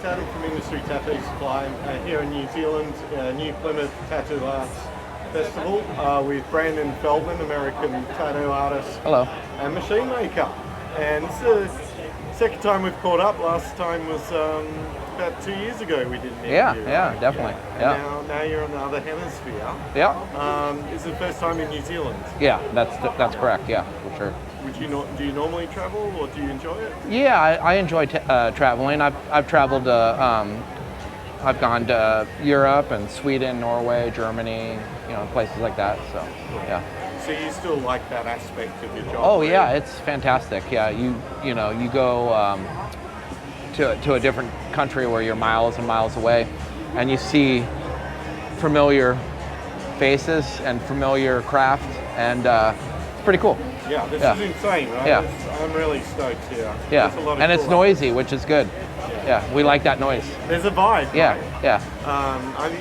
Adam from Industry Tattoo Supply here in New Zealand, New Plymouth Tattoo Arts Festival with Brandyn Feldman, American tattoo artist and machine maker. And it's the second time we've caught up. Last time was about 2 years ago we did an interview. Yeah, definitely. Yeah. Now you're on the other hemisphere. Yeah. It's the first time in New Zealand. Yeah, that's correct. Yeah, for sure. Do you normally travel, or do you enjoy it? Yeah, I enjoy traveling. I've traveled. I've gone to Europe and Sweden, Norway, Germany, places like that. So, yeah. So you still like that aspect of your job? Oh yeah, it's fantastic. Yeah, you go to a different country where you're miles and miles away, and you see familiar faces and familiar craft, and it's pretty cool. Yeah, this is insane, right? Yeah. I'm really stoked here. Yeah, and it's noisy, which is good. Yeah, we like that noise. There's a vibe. Yeah, right? yeah.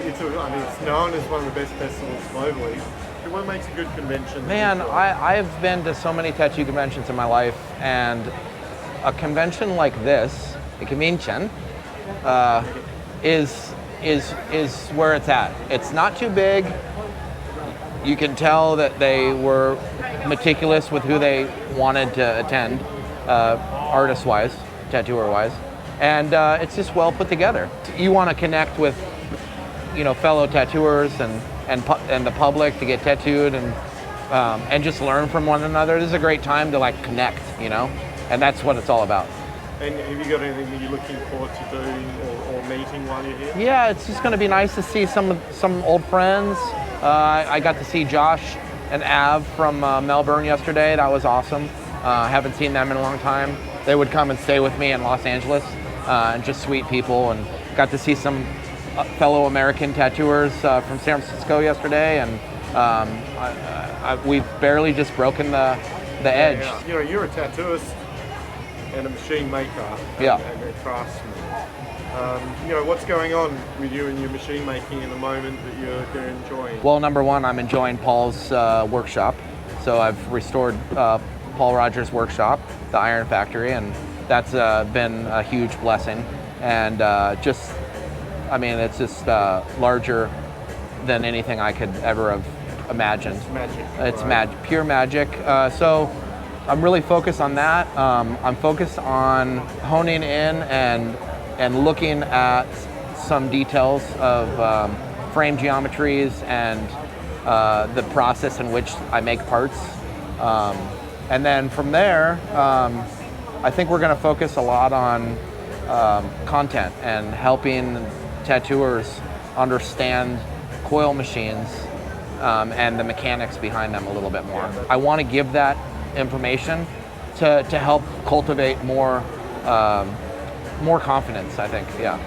It's known as one of the best festivals globally. What makes a good convention? Man, I've been to so many tattoo conventions in my life, and a convention like this, a convention, is where it's at. It's not too big. You can tell that they were meticulous with who they wanted to attend, artist-wise, tattooer-wise, and it's just well put together. You want to connect with, fellow tattooers and the public to get tattooed and just learn from one another. This is a great time to connect, and that's what it's all about. And have you got anything that you're looking forward to doing or meeting while you're here? Yeah, it's just going to be nice to see some old friends. I got to see Josh and Av from Melbourne yesterday. That was awesome. Haven't seen them in a long time. They would come and stay with me in Los Angeles, and just sweet people. And got to see some fellow American tattooers from San Francisco yesterday, and we've barely just broken the edge. Yeah. You're a tattooist and a machine maker and a craftsman. What's going on with you and your machine making in the moment that you're enjoying? Well, number one, I'm enjoying Paul's workshop. So I've restored Paul Rogers' workshop, the Iron Factory, and that's been a huge blessing. And it's just larger than anything I could ever have imagined. It's magic. It's pure magic. So I'm really focused on that. I'm focused on honing in and looking at some details of frame geometries and the process in which I make parts. And then from there, I think we're going to focus a lot on content and helping tattooers understand coil machines and the mechanics behind them a little bit more. I want to give that information to help cultivate more confidence, I think. Yeah.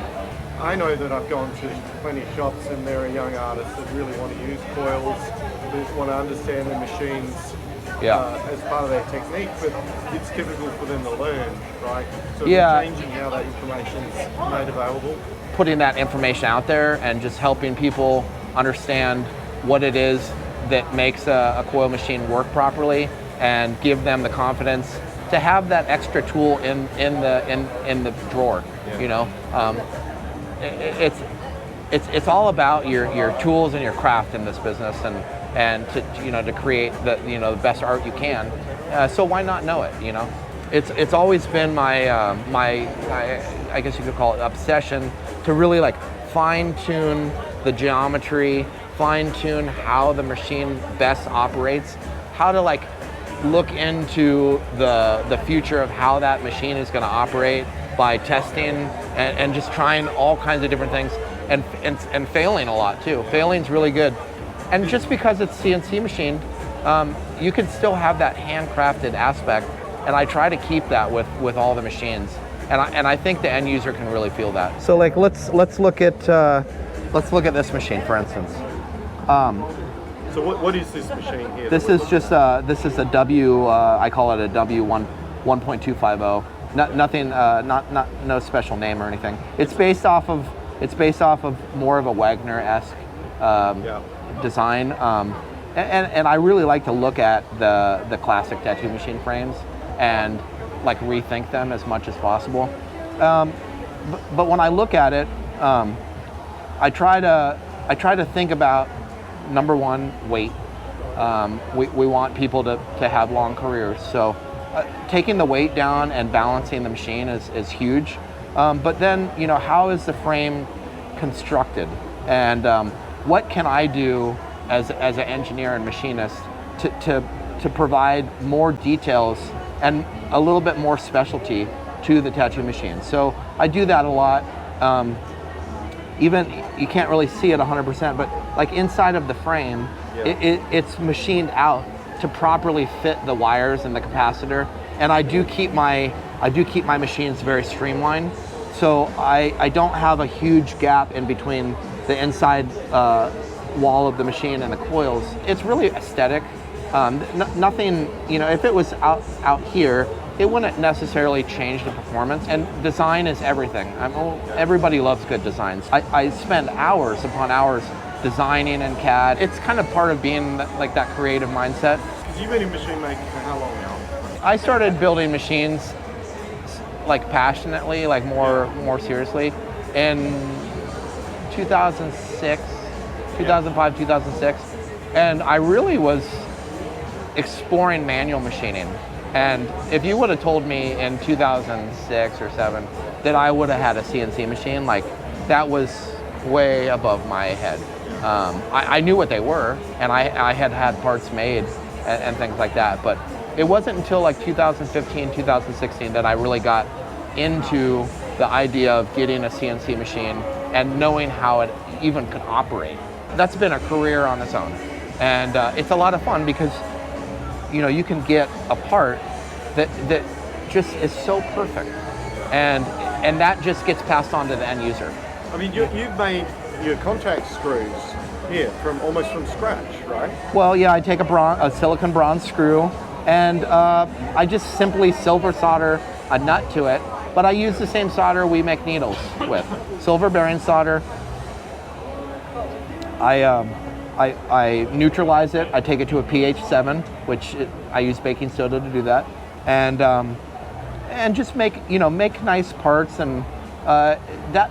I know that I've gone to plenty of shops and there are young artists that really want to use coils, that want to understand the machines as part of their technique, but it's difficult for them to learn, right? So changing how that information is made available. Putting that information out there and just helping people understand what it is that makes a coil machine work properly, and give them the confidence to have that extra tool in the drawer. It's all about your tools and your craft in this business, and to create the best art you can. So why not know it? It's always been my I guess you could call it obsession to really fine tune the geometry, fine tune how the machine best operates, how to look into the future of how that machine is going to operate by testing and just trying all kinds of different things and failing a lot too. Failing's really good. And just because it's CNC machined, you can still have that handcrafted aspect, and I try to keep that with all the machines. And I think the end user can really feel that. So let's look at this machine, for instance. So what is this machine here? This is just this is a W. I call it a W 1.250. Nothing. No special name or anything. It's based off of more of a Wagner-esque design. And I really like to look at the classic tattoo machine frames and rethink them as much as possible. but when I look at it, I try to think about, number one, weight. We want people to have long careers, so taking the weight down and balancing the machine is huge. But then, how is the frame constructed, and what can I do as an engineer and machinist to provide more details and a little bit more specialty to the tattoo machine. So I do that a lot. Even, you can't really see it 100%, but like inside of the frame, it's machined out to properly fit the wires and the capacitor. And I do keep my machines very streamlined. So I don't have a huge gap in between the inside wall of the machine and the coils. It's really aesthetic. Nothing, if it was out here, it wouldn't necessarily change the performance. And design is everything. Everybody loves good designs. I spend hours upon hours designing in CAD. It's kind of part of being like that creative mindset. You've been in machine making for how long now? I started building machines like passionately, like more seriously in 2006, 2005, 2006. And I really was exploring manual machining. And if you would have told me in 2006 or 7 that I would have had a CNC machine, like that was way above my head. I knew what they were, and I had parts made and things like that, but it wasn't until like 2015, 2016 that I really got into the idea of getting a CNC machine and knowing how it even could operate. That's been a career on its own, and it's a lot of fun because you can get a part that just is so perfect, and that just gets passed on to the end user. I mean, you've made your contact screws here almost from scratch, right? Well, yeah, I take a silicon bronze screw, and I just simply silver solder a nut to it, but I use the same solder we make needles with, silver bearing solder. I neutralize it. I take it to a pH 7, which I use baking soda to do that, and just make nice parts, and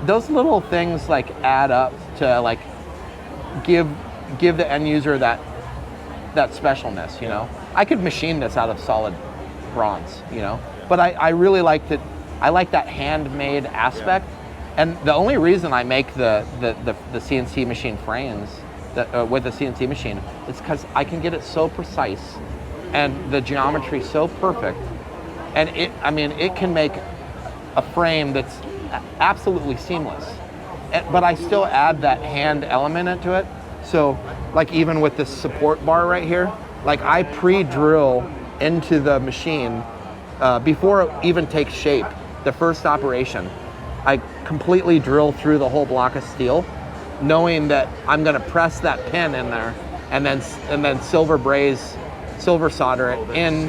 those little things like add up to like give the end user that specialness. I could machine this out of solid bronze, but I really like that. I like that handmade aspect, and the only reason I make the CNC machine frames with a CNC machine is because I can get it so precise and the geometry so perfect, and it can make a frame that's absolutely seamless, but I still add that hand element into it. So like even with this support bar right here, like I pre-drill into the machine before it even takes shape. The first operation, I completely drill through the whole block of steel, knowing that I'm going to press that pin in there and then silver solder it in,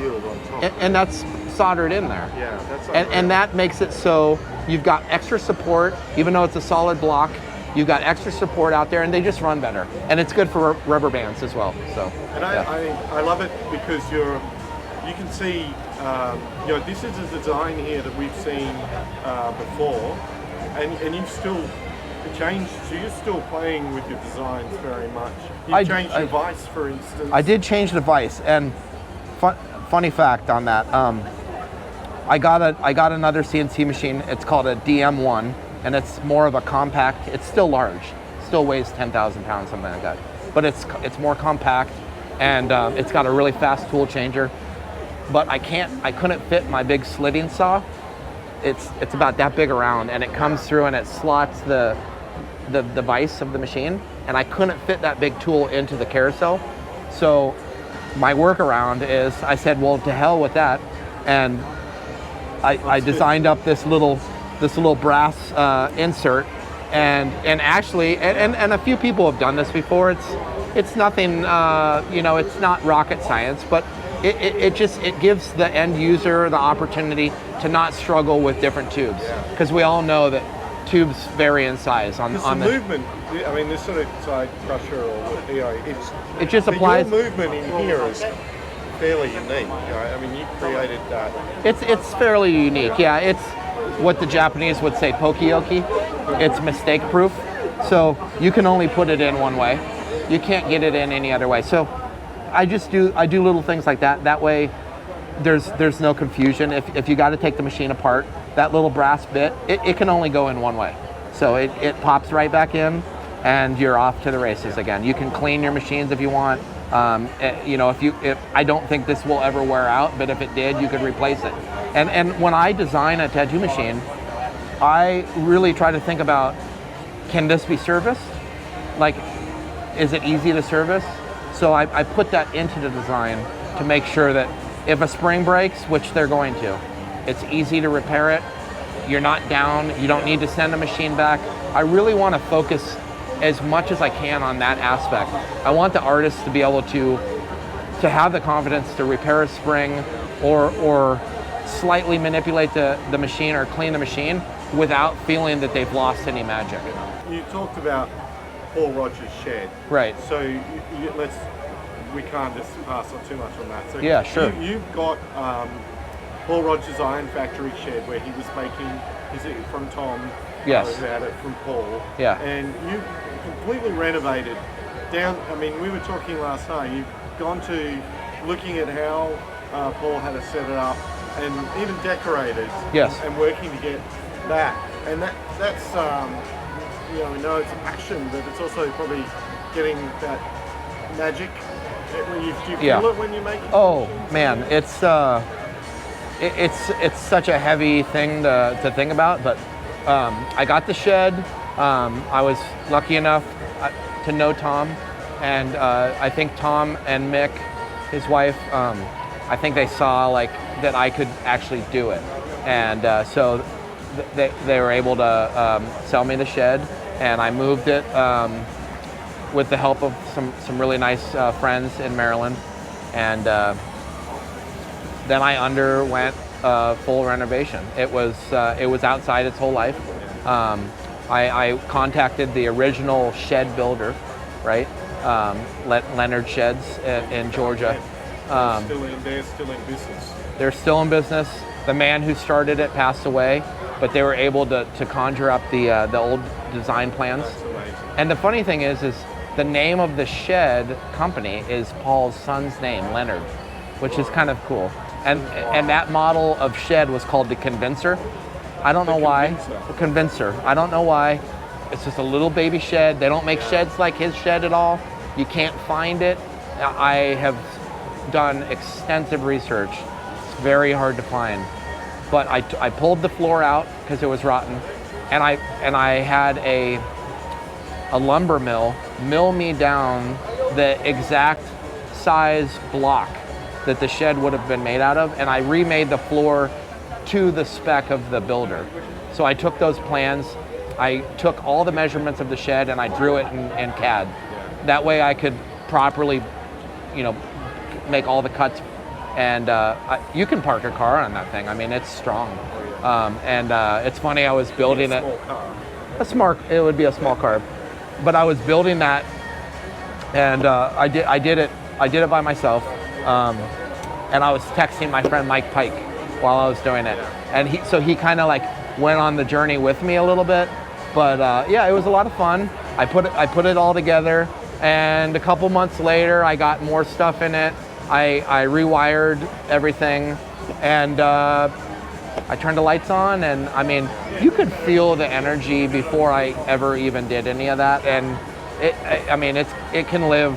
and that's soldered in there. Yeah, that's and that makes it so you've got extra support, even though it's a solid block. You've got extra support out there, and they just run better. And it's good for rubber bands as well. So. And I love it because you can see, this is a design here that we've seen before, and you've still changed. So you're still playing with your designs very much. You've changed your vise, for instance. I did change the vise, and funny fact on that. I got another CNC machine. It's called a DM1. And it's more of a compact. It's still large, still weighs 10,000 pounds, something like that. But it's more compact, and it's got a really fast tool changer. But I couldn't fit my big slitting saw. It's about that big around, and it comes through and it slots the vise of the machine, and I couldn't fit that big tool into the carousel. So my workaround is I said, well, to hell with that, and I designed up this little brass insert, and actually, and a few people have done this before. It's nothing, it's not rocket science, but it gives the end user the opportunity to not struggle with different tubes, because we all know that tubes vary in size on the movement. I mean, this sort of side crusher, or it just applies. Your movement in here is fairly unique. I mean, you created that. It's fairly unique. Yeah, what the Japanese would say pokeyoki. It's mistake proof. So you can only put it in one way. You can't get it in any other way. So I do little things like that. That way there's no confusion. If you got to take the machine apart, that little brass bit, it can only go in one way. So it pops right back in, and you're off to the races again. You can clean your machines if you want. You know, if I don't think this will ever wear out, but if it did, you could replace it. And when I design a tattoo machine, I really try to think about, can this be serviced? Like, is it easy to service? So I put that into the design to make sure that if a spring breaks, which they're going to, it's easy to repair it. You're not down. You don't need to send the machine back. I really want to focus as much as I can on that aspect. I want the artist to be able to have the confidence to repair a spring or slightly manipulate the machine or clean the machine without feeling that they've lost any magic. You talked about Paul Rogers' shed. Right. So we can't just pass on too much on that. So yeah, sure. You've got Paul Rogers' Iron Factory shed where he was making, is it from Tom? Yes. Who had it from Paul. Yeah. And you completely renovated down, I mean, we were talking last night, you've gone to looking at how Paul had to set it up and even decorated. Yes. And working to get that. And that's you know, we know it's a passion, but it's also probably getting that magic. Do you feel it when you make it? Oh man, it's such a heavy thing to think about. But I got the shed. I was lucky enough to know Tom, and I think Tom and Mick, his wife, I think they saw like that I could actually do it, and so they were able to sell me the shed, and I moved it with the help of some really nice friends in Maryland, and then I underwent full renovation. It was outside its whole life. I contacted the original shed builder, right? Leonard Sheds in Georgia. They're still in business. They're still in business. The man who started it passed away, but they were able to conjure up the old design plans. That's amazing. And the funny thing is the name of the shed company is Paul's son's name, Leonard, which is kind of cool. And that model of shed was called the Convincer. I don't know why. The Convincer. I don't know why. It's just a little baby shed. They don't make sheds like his shed at all. You can't find it. I have done extensive research. It's very hard to find. But I pulled the floor out because it was rotten, and I had a lumber mill me down the exact size block that the shed would have been made out of, and I remade the floor to the spec of the builder. So I took those plans, I took all the measurements of the shed, and I drew it in CAD. That way I could properly, you know, make all the cuts. And you can park a car on that thing. I mean, it's strong. It's funny, I was building it. It would be a small car. But I was building that, and I did it by myself. And I was texting my friend Mike Pike while I was doing it. And he kind of like went on the journey with me a little bit. But yeah, it was a lot of fun. I put it all together, and a couple months later, I got more stuff in it. I rewired everything, and I turned the lights on, and I mean, you could feel the energy before I ever even did any of that, and it can live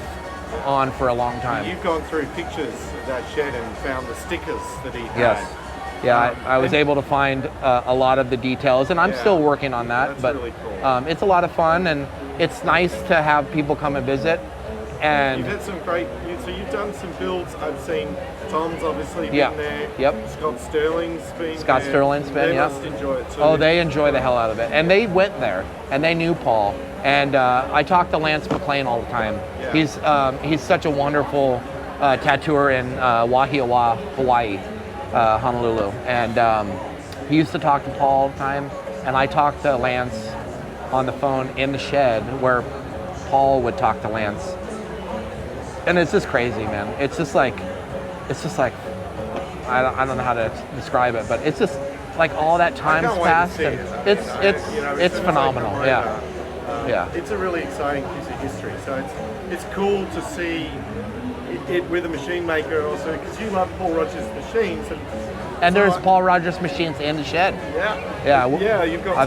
on for a long time. You've gone through pictures of that shed and found the stickers that he had. Yes. Yeah, I was able to find a lot of the details, and I'm still working on that. That's but really cool. It's a lot of fun, and it's nice to have people come and visit. And you've had some great, so you've done some builds. I've seen Tom's obviously been there. Yep. Scott Sterling's been Scott there. Sterling's been, They yeah. must enjoy it too. Oh, they enjoy the hell out of it. And they went there, and they knew Paul. And I talk to Lance McLean all the time. Yeah. He's such a wonderful tattooer in Wahiawa, Hawaii, Honolulu. And he used to talk to Paul all the time. And I talked to Lance on the phone in the shed where Paul would talk to Lance. And it's just crazy, man. It's just like, I don't know how to describe it, but it's like all that time's can't wait to passed, see and it. it's phenomenal. Yeah. Yeah. It's a really exciting piece of history. So it's cool to see it with a machine maker also, because you love Paul Rogers machines. And so there's Paul Rogers machines in the shed. Yeah. You've got.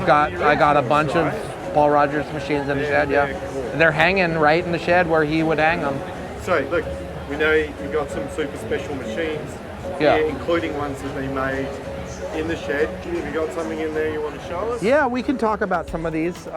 I got a bunch of Paul Rogers machines in the shed. Yeah. Cool. They're hanging right in the shed where he would hang them. So look, we know you've got some super special machines. Yeah. Here, including ones that they made in the shed. Have you got something in there you want to show us? Yeah, we can talk about some of these.